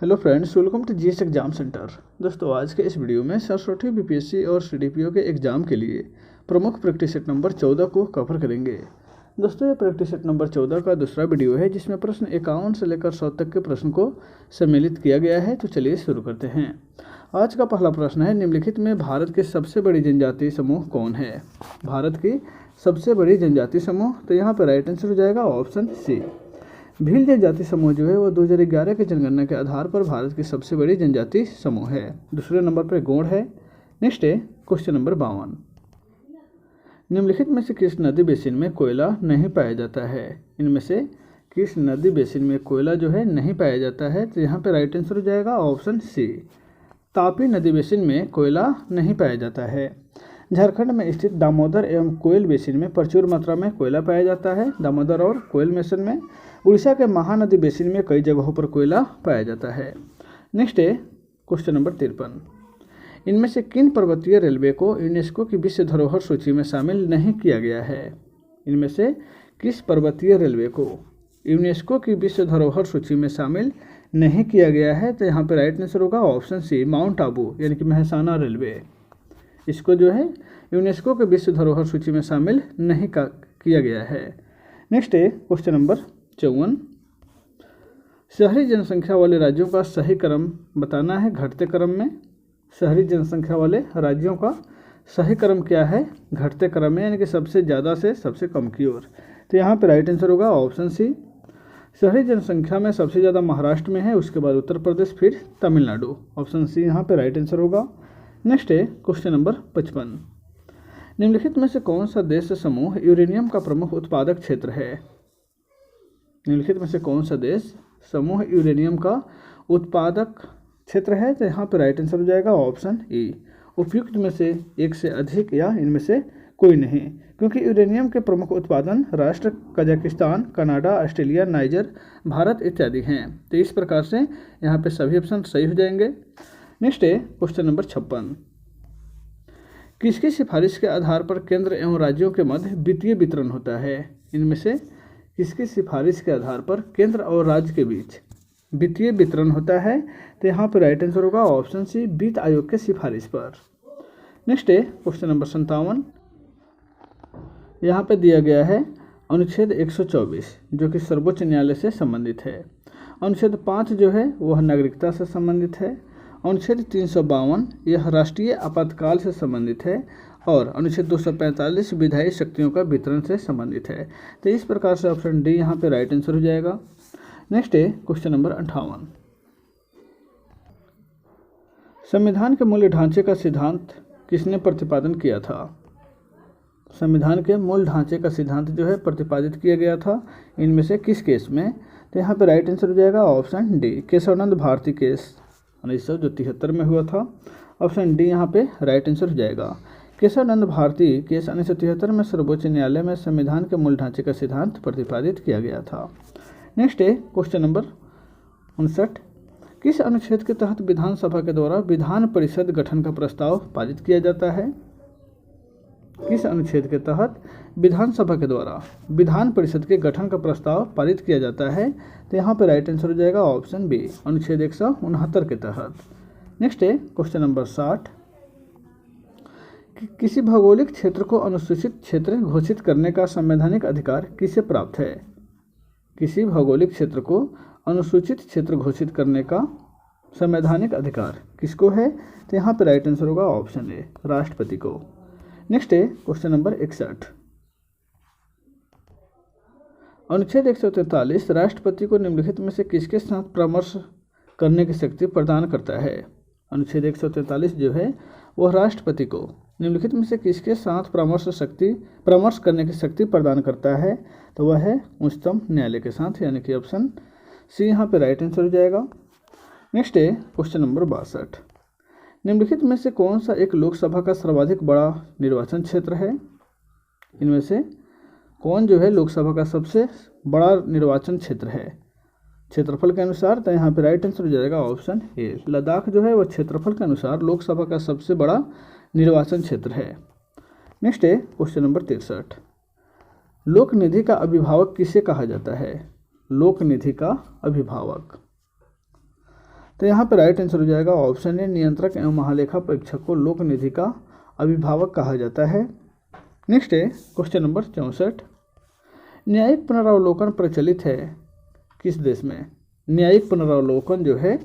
Hello friends, welcome to GS exam centre. दोस्तों, आज के इस वीडियो में सरस्वती बीपीएससी और सीडीपीओ के एग्ज़ाम के लिए प्रमुख प्रैक्टिस सेट नंबर 14 को कवर करेंगे। दोस्तों, ये प्रैक्टिस सेट नंबर 14 का दूसरा वीडियो है जिसमें प्रश्न 51 से लेकर 100 तक के प्रश्न को सम्मिलित किया गया है। तो चलिए शुरू करते हैं। आज का पहला प्रश्न है, निम्नलिखित में भारत के सबसे बड़ी जनजातीय समूह कौन है? भारत की सबसे बड़ी जनजातीय समूह, तो यहाँ पर राइट आंसर हो जाएगा ऑप्शन सी। भील जनजाति समूह जो है वो 2011 की जनगणना के आधार पर भारत की सबसे बड़ी जनजाति समूह है। दूसरे नंबर पर गोंड है। नेक्स्ट है क्वेश्चन नंबर 52। निम्नलिखित में से किस नदी बेसिन में कोयला नहीं पाया जाता है? इनमें से किस नदी बेसिन में कोयला जो है नहीं पाया जाता है? तो यहाँ पे राइट आंसर हो जाएगा ऑप्शन सी। तापी नदी बेसिन में कोयला नहीं पाया जाता है। झारखंड में स्थित दामोदर एवं कोयल बेसिन में प्रचुर मात्रा में कोयला पाया जाता है। दामोदर और कोयल बेसिन में। उड़ीसा के महानदी बेसिन में कई जगहों पर कोयला पाया जाता है। नेक्स्ट है क्वेश्चन नंबर 53। इनमें से किन पर्वतीय रेलवे को यूनेस्को की विश्व धरोहर सूची में शामिल नहीं किया गया है? इनमें से किस पर्वतीय रेलवे को यूनेस्को की विश्व धरोहर सूची में शामिल नहीं किया गया है? तो यहाँ पर राइट आंसर होगा ऑप्शन सी, माउंट आबू यानी कि मेहसाना रेलवे। इसको जो है यूनेस्को के विश्व धरोहर सूची में शामिल नहीं किया गया है। नेक्स्ट है क्वेश्चन नंबर 54। शहरी जनसंख्या वाले राज्यों का सही क्रम बताना है घटते क्रम में। शहरी जनसंख्या वाले राज्यों का सही क्रम क्या है? घटते क्रम में, यानी कि सबसे ज़्यादा से सबसे कम की ओर। तो यहाँ पे राइट आंसर होगा ऑप्शन सी। शहरी जनसंख्या में सबसे ज़्यादा महाराष्ट्र में है, उसके बाद उत्तर प्रदेश, फिर तमिलनाडु। ऑप्शन सी यहाँ पे राइट आंसर होगा। नेक्स्ट है क्वेश्चन नंबर 55। निम्नलिखित में से कौन सा देश समूह यूरेनियम का प्रमुख उत्पादक क्षेत्र है? निम्नलिखित में से कौन सा देश समूह यूरेनियम का उत्पादक क्षेत्र है? तो यहाँ पर राइट आंसर हो जाएगा ऑप्शन ई। उपयुक्त में से एक से अधिक या इनमें से कोई नहीं, क्योंकि यूरेनियम के प्रमुख उत्पादन राष्ट्र Kazakhstan, Canada, Australia, niger, Bharat इत्यादि हैं। तो इस प्रकार से यहाँ पे सभी ऑप्शन सही हो जाएंगे। नेक्स्ट है क्वेश्चन नंबर 56। किसकी सिफारिश के आधार पर केंद्र एवं राज्यों के मध्य वित्तीय वितरण होता है? इनमें से किसकी सिफारिश के आधार पर केंद्र और राज्य के बीच वित्तीय वितरण होता है? तो यहाँ पर राइट आंसर होगा ऑप्शन सी, वित्त आयोग के सिफारिश पर। नेक्स्ट है क्वेश्चन नंबर 57। यहाँ पे दिया गया है अनुच्छेद 124 जो कि सर्वोच्च न्यायालय से संबंधित है। अनुच्छेद 5 जो है वह नागरिकता से संबंधित है। अनुच्छेद 352 यह राष्ट्रीय आपातकाल से संबंधित है। और अनुच्छेद 245 विधायी शक्तियों का वितरण से संबंधित है। तो इस प्रकार से ऑप्शन डी यहाँ पे राइट आंसर हो जाएगा। नेक्स्ट है क्वेश्चन नंबर 58। संविधान के मूल ढांचे का सिद्धांत किसने प्रतिपादन किया था? संविधान के मूल ढांचे का सिद्धांत जो है प्रतिपादित किया गया था इनमें से किस केस में? तो यहाँ पे राइट आंसर हो जाएगा option D, Keshavananda Bharati case 1973 में हुआ था। ऑप्शन डी यहाँ पे राइट आंसर हो जाएगा। केशवानंद भारती केस 1973 में सर्वोच्च न्यायालय में संविधान के मूल ढांचे का सिद्धांत प्रतिपादित किया गया था। नेक्स्ट है क्वेश्चन नंबर 59। किस अनुच्छेद के तहत विधानसभा के द्वारा विधान परिषद गठन का प्रस्ताव पारित किया जाता है? किस अनुच्छेद के तहत विधानसभा के द्वारा विधान परिषद के गठन का प्रस्ताव पारित किया जाता है? तो यहाँ पर राइट आंसर हो जाएगा ऑप्शन बी, अनुच्छेद 169 के तहत। नेक्स्ट है क्वेश्चन नंबर 60। किसी भौगोलिक क्षेत्र को अनुसूचित क्षेत्र घोषित करने का संवैधानिक अधिकार किसे प्राप्त है? किसी भौगोलिक क्षेत्र को अनुसूचित क्षेत्र घोषित करने का संवैधानिक अधिकार किसको है? तो यहाँ पर राइट आंसर होगा ऑप्शन ए, राष्ट्रपति को। नेक्स्ट है क्वेश्चन नंबर 61। अनुच्छेद 143 राष्ट्रपति को निम्नलिखित में से किसके साथ परामर्श करने की शक्ति प्रदान करता है? अनुच्छेद 143 जो है वह राष्ट्रपति को निम्नलिखित में से किसके साथ परामर्श करने की शक्ति प्रदान करता है? तो वह है उच्चतम न्यायालय के साथ, यानी कि ऑप्शन सी यहाँ पे राइट आंसर हो जाएगा। नेक्स्ट है क्वेश्चन नंबर 62। निम्नलिखित में से कौन सा एक लोकसभा का सर्वाधिक बड़ा निर्वाचन क्षेत्र है? इनमें से कौन जो है लोकसभा का सबसे बड़ा निर्वाचन क्षेत्र है क्षेत्रफल के अनुसार? तो यहाँ पे राइट आंसर हो जाएगा ऑप्शन ए, लद्दाख जो है वह क्षेत्रफल के अनुसार लोकसभा का सबसे बड़ा निर्वाचन क्षेत्र है। नेक्स्ट है क्वेश्चन नंबर 63। लोक निधि का अभिभावक किसे कहा जाता है? लोक निधि का अभिभावक, तो यहाँ पे राइट आंसर हो जाएगा ऑप्शन ए, नियंत्रक एवं महालेखा परीक्षक को लोक निधि का अभिभावक कहा जाता है। नेक्स्ट है क्वेश्चन नंबर 64, न्यायिक पुनरावलोकन प्रचलित है किस देश में? न्यायिक पुनरावलोकन जो है,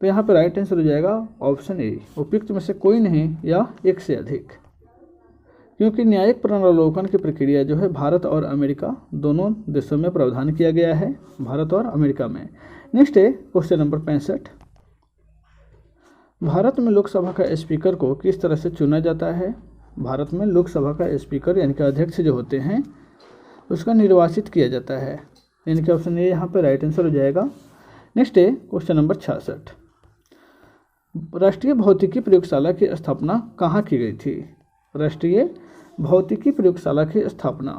तो यहाँ पे राइट आंसर हो जाएगा ऑप्शन ए, उपयुक्त में से कोई नहीं या एक से अधिक, क्योंकि न्यायिक पुनरावलोकन की प्रक्रिया जो है भारत और अमेरिका दोनों देशों में प्रावधान किया गया है, भारत और अमेरिका में। नेक्स्ट है क्वेश्चन नंबर 65, भारत में लोकसभा का स्पीकर को किस तरह से चुना जाता है? भारत में लोकसभा का स्पीकर यानी कि अध्यक्ष जो होते हैं उसका निर्वाचित किया जाता है, यानी कि ऑप्शन ए यहाँ पे राइट आंसर हो जाएगा। नेक्स्ट है क्वेश्चन नंबर 66, राष्ट्रीय भौतिकी प्रयोगशाला की स्थापना कहाँ की गई थी? राष्ट्रीय भौतिकी प्रयोगशाला की स्थापना,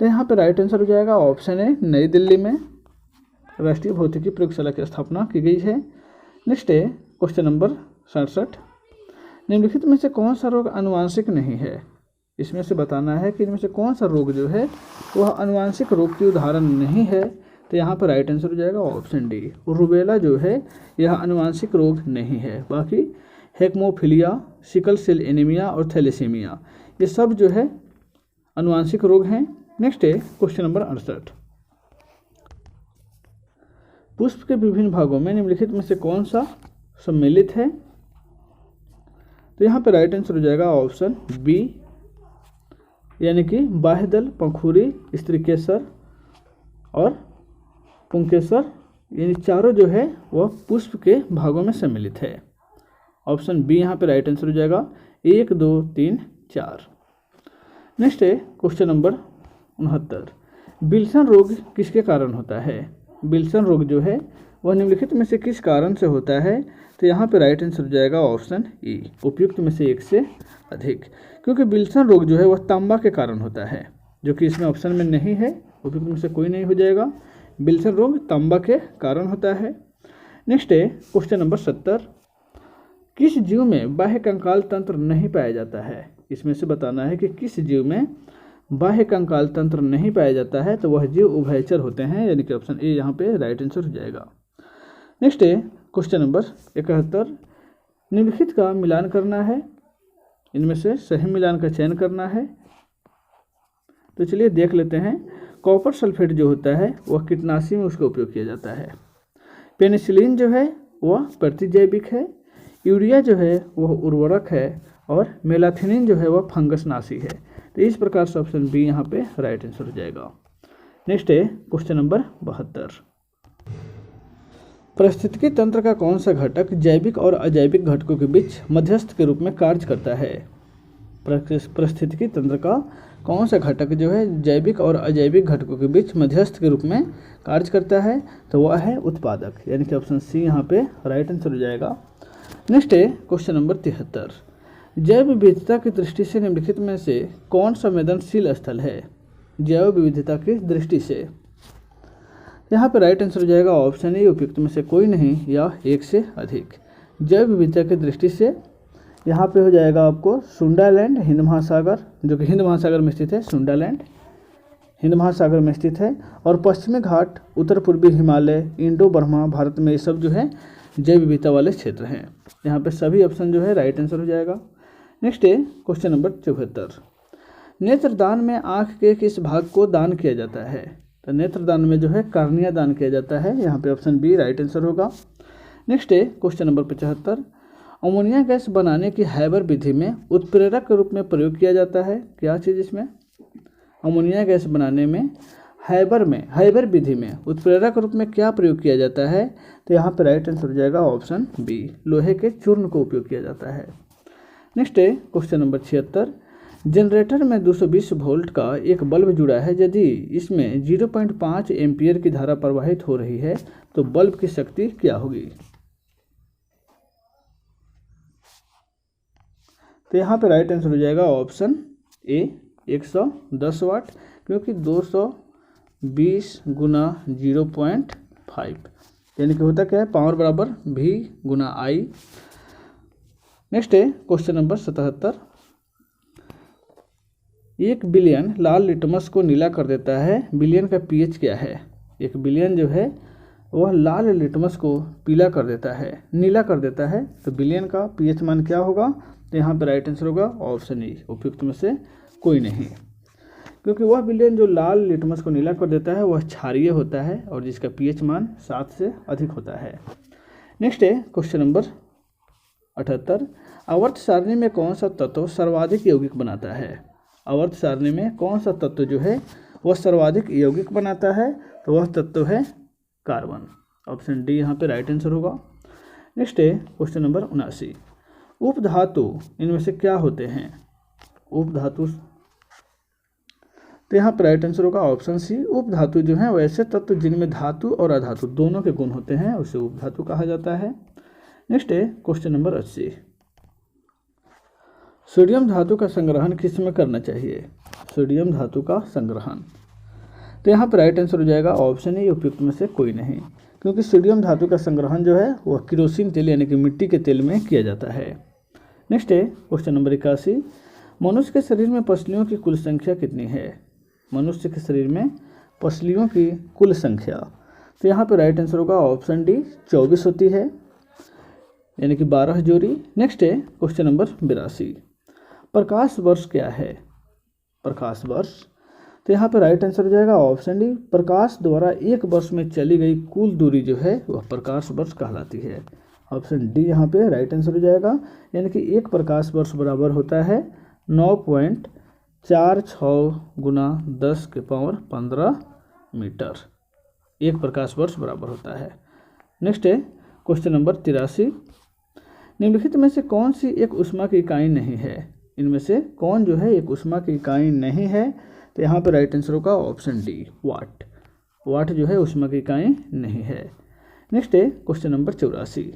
तो यहाँ पे राइट आंसर हो जाएगा ऑप्शन ए, नई दिल्ली में राष्ट्रीय भौतिकी प्रयोगशाला की स्थापना की गई है। नेक्स्ट है क्वेश्चन नंबर 67, निम्नलिखित में से कौन सा रोग आनुवांशिक नहीं है? इसमें से बताना है कि इनमें से कौन सा रोग जो है वह आनुवांशिक रोग की उदाहरण नहीं है, तो यहाँ पर राइट आंसर हो जाएगा ऑप्शन डी, रूबेला जो है यह आनुवांशिक रोग नहीं है। बाकी हेमोफीलिया, सिकल सेल एनीमिया और थैलेसीमिया ये सब जो है आनुवांशिक रोग हैं। नेक्स्ट है क्वेश्चन नंबर 68, पुष्प के विभिन्न भागों में निम्नलिखित में से कौन सा सम्मिलित है? तो यहाँ पे राइट आंसर हो जाएगा ऑप्शन बी, यानी कि बाह्यदल, पंखुड़ी, स्त्रीकेसर और पुंकेसर, यानी चारों जो है वह पुष्प के भागों में सम्मिलित है। ऑप्शन बी यहाँ पे राइट आंसर हो जाएगा, 1 2 3 4। नेक्स्ट है क्वेश्चन नंबर 69, विल्सन रोग किसके कारण होता है? विल्सन रोग जो है वह निम्नलिखित में से किस कारण से होता है? तो यहाँ पे राइट आंसर हो जाएगा ऑप्शन ई, उपयुक्त में से एक से अधिक, क्योंकि विल्सन रोग जो है वह तांबा के कारण होता है, जो कि इसमें ऑप्शन में नहीं है, उपयुक्त में से कोई नहीं हो जाएगा। विल्सन रोग तांबा के कारण होता है। नेक्स्ट है क्वेश्चन नंबर 70, किस जीव में बाह्य कंकाल तंत्र नहीं पाया जाता है? इसमें से बताना है कि किस जीव में बाह्य कंकाल तंत्र नहीं पाया जाता है, तो वह जीव उभयचर होते हैं, यानी कि ऑप्शन ए यहाँ पे राइट आंसर हो जाएगा। नेक्स्ट है क्वेश्चन नंबर 71, निम्नलिखित का मिलान करना है, इनमें से सही मिलान का चयन करना है। तो चलिए देख लेते हैं। कॉपर सल्फेट जो होता है वह कीटनाशी में उसका उपयोग किया जाता है। पेनिसिलिन जो है वह प्रतिजैविक है। यूरिया जो है वह उर्वरक है और मेलाथिनिन जो है वह फंगसनाशी है। तो इस प्रकार से ऑप्शन बी यहाँ पे राइट आंसर हो जाएगा। नेक्स्ट है क्वेश्चन नंबर 72, पारिस्थितिकी तंत्र का कौन सा घटक जैविक और अजैविक घटकों के बीच मध्यस्थ के रूप में कार्य करता है? पारिस्थितिकी तंत्र का कौन सा घटक जो है जैविक और अजैविक घटकों के बीच मध्यस्थ के रूप में कार्य करता है? तो वह है उत्पादक, यानी कि ऑप्शन सी यहाँ पे राइट आंसर हो जाएगा। नेक्स्ट है क्वेश्चन नंबर 73, जैव विविधता की दृष्टि से निम्नलिखित में से कौन संवेदनशील स्थल है? जैव विविधता की दृष्टि से यहाँ पे राइट आंसर हो जाएगा ऑप्शन ए, उपयुक्त में से कोई नहीं या एक से अधिक। जैव विविधता की दृष्टि से यहाँ पे हो जाएगा आपको सुंडालैंड, हिंद महासागर, जो कि हिंद महासागर में स्थित है। सुंडालैंड हिंद महासागर में स्थित है, और पश्चिमी घाट, उत्तर पूर्वी हिमालय, इंडो बर्मा भारत में ये सब जो है जैव विविधता वाले क्षेत्र हैं। यहाँ पे सभी ऑप्शन जो है राइट आंसर हो जाएगा। नेक्स्ट है क्वेश्चन नंबर 74, नेत्रदान में आँख के किस भाग को दान किया जाता है? तो नेत्रदान में जो है कार्निया दान किया जाता है, यहाँ पे ऑप्शन बी राइट आंसर होगा। नेक्स्ट है क्वेश्चन नंबर 75, अमोनिया गैस बनाने की हैबर विधि में उत्प्रेरक के रूप में प्रयोग किया जाता है। क्या चीज़ इसमें? अमोनिया गैस बनाने में हैबर विधि में उत्प्रेरक के रूप में क्या प्रयोग किया जाता है? तो यहाँ पे राइट आंसर हो जाएगा ऑप्शन बी, लोहे के चूर्ण को उपयोग किया जाता है। नेक्स्ट है क्वेश्चन नंबर 76, जनरेटर में 220 वोल्ट का एक बल्ब जुड़ा है, यदि इसमें 0.5 एम्पियर की धारा प्रवाहित हो रही है तो बल्ब की शक्ति क्या होगी? तो यहाँ पे राइट आंसर हो जाएगा ऑप्शन ए, 110 वाट, क्योंकि 220 गुना 0.5 यानी कि होता क्या है, पावर बराबर V गुना I। नेक्स्ट है क्वेश्चन नंबर 77, 1 बिलियन लाल लिटमस को नीला कर देता है, बिलियन का pH क्या है? 1 विलयन जो है वह लाल लिटमस को पीला कर देता है, नीला कर देता है। तो विलयन का पीएच मान क्या होगा? तो यहाँ पर राइट आंसर होगा ऑप्शन ई, उपयुक्त में से कोई नहीं, क्योंकि वह विलयन जो लाल लिटमस को नीला कर देता है वह क्षारीय होता है और जिसका पीएच मान 7 से अधिक होता है। नेक्स्ट है क्वेश्चन नंबर 78, आवर्त सारणी में कौन सा तत्व सर्वाधिक यौगिक बनाता है? आवर्त सारणी में कौन सा तत्व जो है वह सर्वाधिक यौगिक बनाता है? तो वह तत्व है कार्बन। ऑप्शन डी यहाँ पे राइट आंसर होगा। नेक्स्ट है क्वेश्चन नंबर 79, उपधातु इनमें से क्या होते हैं? उपधातु, तो यहाँ पर राइट आंसर होगा ऑप्शन सी, उपधातु जो है वैसे तत्व जिनमें धातु और अधातु दोनों के गुण होते हैं उसे उपधातु कहा जाता है। नेक्स्ट है क्वेश्चन नंबर 80, सोडियम धातु का संग्रहण किस में करना चाहिए? सोडियम धातु का संग्रहण, तो यहाँ पर राइट आंसर हो जाएगा ऑप्शन ए, उपयुक्त में से कोई नहीं, क्योंकि सोडियम धातु का संग्रहण जो है वह किरोसिन तेल यानी कि मिट्टी के तेल में किया जाता है। नेक्स्ट है क्वेश्चन नंबर 81, मनुष्य के शरीर में पसलियों की कुल संख्या कितनी है? मनुष्य के शरीर में पसलियों की कुल संख्या, तो यहाँ पर राइट आंसर होगा ऑप्शन डी, 24 होती है, यानी कि 12 जोड़ी। नेक्स्ट है क्वेश्चन नंबर 82, प्रकाश वर्ष क्या है? प्रकाश वर्ष, तो यहाँ पर राइट आंसर हो जाएगा ऑप्शन डी, प्रकाश द्वारा एक वर्ष में चली गई कुल दूरी जो है वह प्रकाश वर्ष कहलाती है। ऑप्शन डी यहाँ पे राइट आंसर हो जाएगा, यानी कि एक प्रकाश वर्ष बराबर होता है 9.46 गुना 10 के पावर 15 मीटर, एक प्रकाश वर्ष बराबर होता है। नेक्स्ट है क्वेश्चन नंबर 83, निम्नलिखित में से कौन सी एक ऊष्मा की इकाई नहीं है? इनमें से कौन जो है एक ऊष्मा की इकाई नहीं है? तो यहाँ पर राइट आंसर होगा ऑप्शन डी, वाट। वाट जो है ऊष्मा की इकाई नहीं है। नेक्स्ट है क्वेश्चन नंबर 84,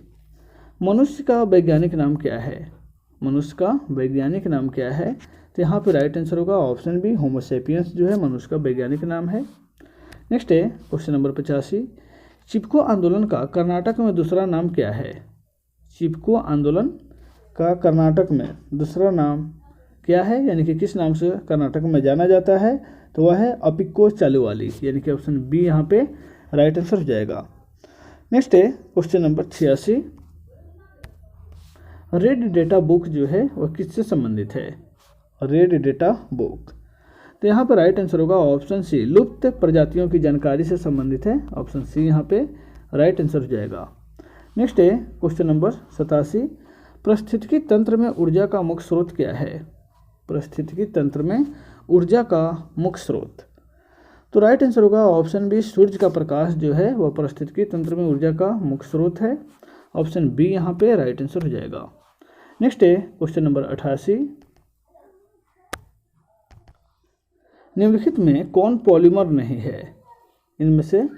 मनुष्य का वैज्ञानिक नाम क्या है? मनुष्य का वैज्ञानिक नाम क्या है? तो यहाँ पर राइट आंसर होगा ऑप्शन बी, होमो सेपियंस जो है मनुष्य का वैज्ञानिक नाम है। नेक्स्ट है क्वेश्चन नंबर 85, चिपको आंदोलन का कर्नाटक में दूसरा नाम क्या है? चिपको आंदोलन का कर्नाटक में दूसरा नाम क्या है, यानी कि किस नाम से कर्नाटक में जाना जाता है? तो वह है अपिको चालुवाली, यानी कि ऑप्शन बी यहाँ पे राइट आंसर हो जाएगा। नेक्स्ट है question number 86, red data book जो है वह किससे संबंधित है? रेड डेटा बुक, तो यहाँ पर राइट आंसर होगा ऑप्शन सी, लुप्त प्रजातियों की जानकारी से संबंधित है। ऑप्शन सी यहाँ पे राइट आंसर हो जाएगा। नेक्स्ट है क्वेश्चन नंबर 87, पारिस्थितिकी तंत्र में ऊर्जा का मुख्य स्रोत क्या है? पारिस्थितिकी तंत्र में ऊर्जा का मुख्य स्रोत, तो राइट आंसर होगा ऑप्शन बी, सूर्य का प्रकाश जो है वह पारिस्थितिकी तंत्र में ऊर्जा का मुख्य स्रोत है। ऑप्शन बी यहाँ पे राइट आंसर हो जाएगा। नेक्स्ट है क्वेश्चन नंबर 88, निम्नलिखित में कौन पॉलीमर नहीं है? इनमें से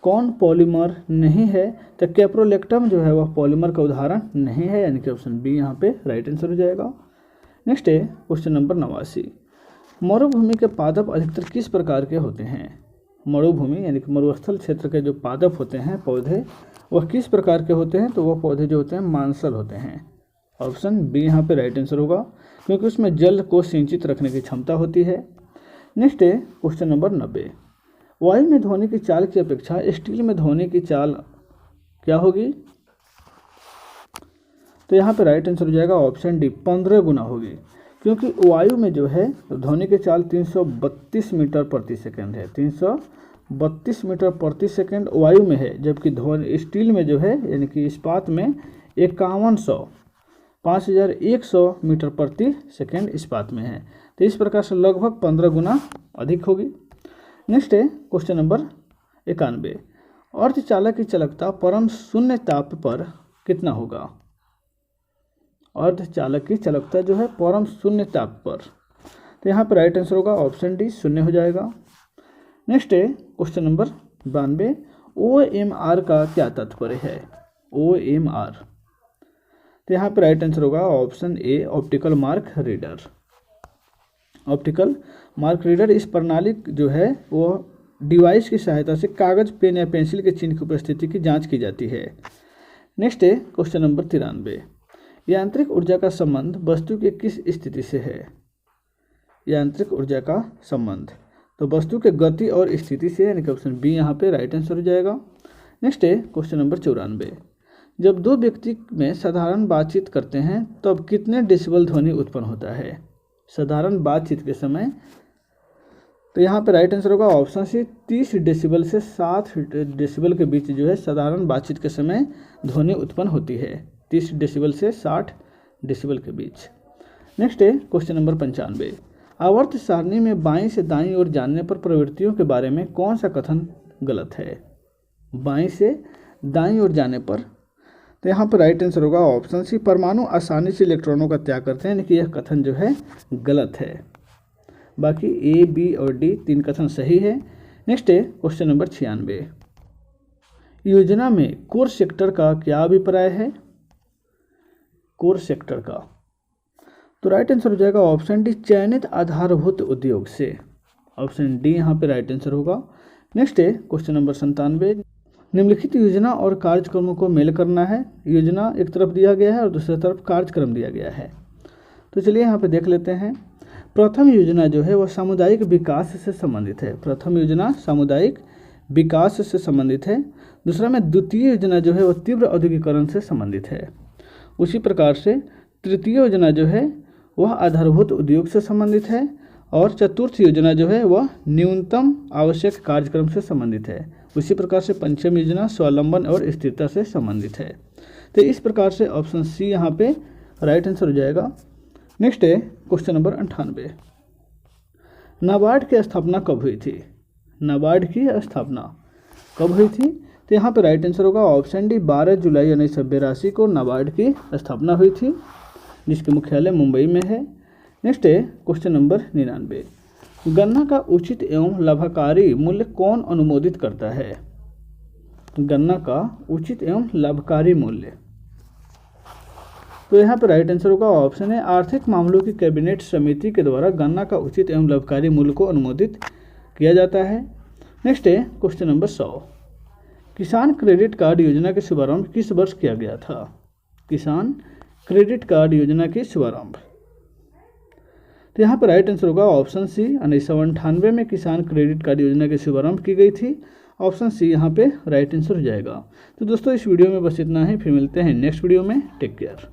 कौन पॉलीमर नहीं है? तो कैप्रोलेक्टम जो है वह पॉलीमर का उदाहरण नहीं है, यानी कि ऑप्शन बी यहाँ पे राइट आंसर हो जाएगा। नेक्स्ट है क्वेश्चन नंबर 89, मरुभूमि के पादप अधिकतर किस प्रकार के होते हैं? मरुभूमि यानी कि मरुस्थल क्षेत्र के जो पादप होते हैं पौधे वह किस प्रकार के होते हैं? तो वह पौधे जो होते हैं मांसल होते हैं। ऑप्शन बी यहाँ पे राइट आंसर होगा, क्योंकि उसमें जल को सिंचित रखने की क्षमता होती है। नेक्स्ट है क्वेश्चन नंबर 90, वायु में ध्वनि की चाल की अपेक्षा स्टील में ध्वनि की चाल क्या होगी? तो यहाँ पे राइट आंसर हो जाएगा ऑप्शन डी, 15 गुना होगी, क्योंकि वायु में जो है ध्वनि की चाल 332 मीटर प्रति सेकंड है। 332 मीटर प्रति सेकंड वायु में है, जबकि ध्वनि स्टील में जो है यानी कि इस्पात में 5100 मीटर प्रति सेकंड इस्पात में है। तो इस प्रकार से लगभग 15 गुना अधिक होगी। नेक्स्ट है क्वेश्चन नंबर 91, अर्धचालक की चालकता परम शून्य ताप पर कितना होगा? अर्धचालक की चालकता जो है परम शून्य ताप पर, तो यहाँ पर राइट आंसर होगा ऑप्शन डी, 0 हो जाएगा। नेक्स्ट है क्वेश्चन नंबर 92, OMR का क्या तात्पर्य है? OMR, तो यहाँ पर राइट आंसर होगा option A, optical mark reader. Optical mark reader इस प्रणाली जो है वो डिवाइस की सहायता से कागज, पेन या पेंसिल के चिन्ह की उपस्थिति की जांच की जाती है। नेक्स्ट है क्वेश्चन नंबर 93, यांत्रिक ऊर्जा का संबंध वस्तु की किस स्थिति से है? यांत्रिक ऊर्जा का संबंध, तो वस्तु के गति और स्थिति से, यानी कि ऑप्शन बी यहाँ पे राइट आंसर हो जाएगा। नेक्स्ट है क्वेश्चन नंबर 94। जब दो व्यक्ति में साधारण बातचीत करते हैं तब कितने डेसिबल ध्वनि उत्पन्न होता है साधारण बातचीत के समय? तो यहाँ पे राइट आंसर होगा ऑप्शन सी, 30 डेसिबल से 60 डेसिबल के बीच जो है साधारण बातचीत के समय ध्वनि उत्पन्न होती है, 30 डेसिबल से 60 डेसिबल के बीच। नेक्स्ट है क्वेश्चन नंबर 95। आवर्त सारणी में बाईं से दाईं ओर जानने पर प्रवृत्तियों के बारे में कौन सा कथन गलत है? बाईं से दाईं ओर जाने पर, तो यहाँ पर राइट आंसर होगा ऑप्शन सी, परमाणु आसानी से इलेक्ट्रॉनों का त्याग करते हैं, यानी कि यह कथन जो है गलत है। बाकी ए, बी और डी 3 कथन सही है। नेक्स्ट है क्वेश्चन नंबर 96। योजना में कोर सेक्टर का क्या अभिप्राय है? कोर सेक्टर का, तो राइट आंसर हो जाएगा ऑप्शन डी, चयनित आधारभूत उद्योग से। ऑप्शन डी यहाँ पे राइट आंसर होगा। नेक्स्ट है क्वेश्चन नंबर 97। निम्नलिखित योजना और कार्यक्रमों को मेल करना है। योजना एक तरफ दिया गया है और दूसरी तरफ कार्यक्रम दिया गया है। तो चलिए यहाँ पे देख लेते हैं। प्रथम योजना जो है वह सामुदायिक विकास से संबंधित है। प्रथम योजना सामुदायिक विकास से संबंधित है। दूसरा में द्वितीय योजना जो है वह तीव्र औद्योगिकरण से संबंधित है। उसी प्रकार से तृतीय योजना जो है वह आधारभूत उद्योग से संबंधित है और चतुर्थ योजना जो है वह न्यूनतम आवश्यक कार्यक्रम से संबंधित है। उसी प्रकार से पंचम योजना स्वावलंबन और स्थिरता से संबंधित है। तो इस प्रकार से ऑप्शन सी यहाँ पे राइट आंसर हो जाएगा। नेक्स्ट है क्वेश्चन नंबर 98। नाबार्ड की स्थापना कब हुई थी? नाबार्ड की स्थापना कब हुई थी? तो यहाँ पे राइट आंसर होगा ऑप्शन डी, 12 जुलाई 1982 को नाबार्ड की स्थापना हुई थी, जिसके मुख्यालय मुंबई में है। नेक्स्ट है क्वेश्चन नंबर 99। गन्ना का उचित एवं लाभकारी मूल्य कौन अनुमोदित करता है? गन्ना का उचित एवं लाभकारी मूल्य, तो यहाँ पर राइट आंसर होगा ऑप्शन है, आर्थिक मामलों की कैबिनेट समिति के द्वारा गन्ना का उचित एवं लाभकारी मूल्य को अनुमोदित किया जाता है। नेक्स्ट है क्वेश्चन नंबर 100। किसान क्रेडिट कार्ड योजना के शुभारंभ किस वर्ष किया गया था? किसान क्रेडिट कार्ड योजना के शुभारंभ, तो यहाँ पर राइट आंसर होगा ऑप्शन सी, 1998 में किसान क्रेडिट कार्ड योजना के शुभारंभ की गई थी। ऑप्शन सी यहाँ पे राइट आंसर हो जाएगा। तो दोस्तों इस वीडियो में बस इतना ही, फिर मिलते हैं नेक्स्ट वीडियो में। Take care.